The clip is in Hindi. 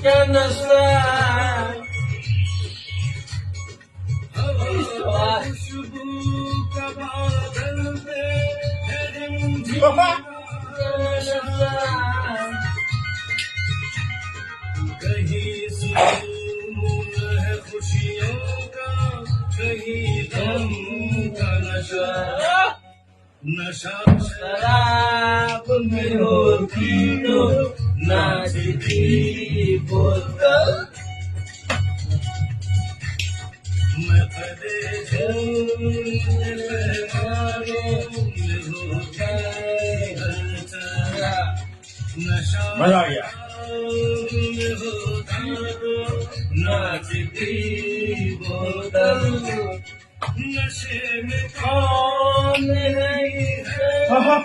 क्या नशा खुशबू का बादल पे है रिमझिम नशा कहीं सुकून है खुशियों का कहीं गम का नशा नशा शराब में होती तो नाचती बोतल मैं पदे नशा मजा आ गया। नाचती बोतल नशे में कौन नहीं है हाँ, हाँ।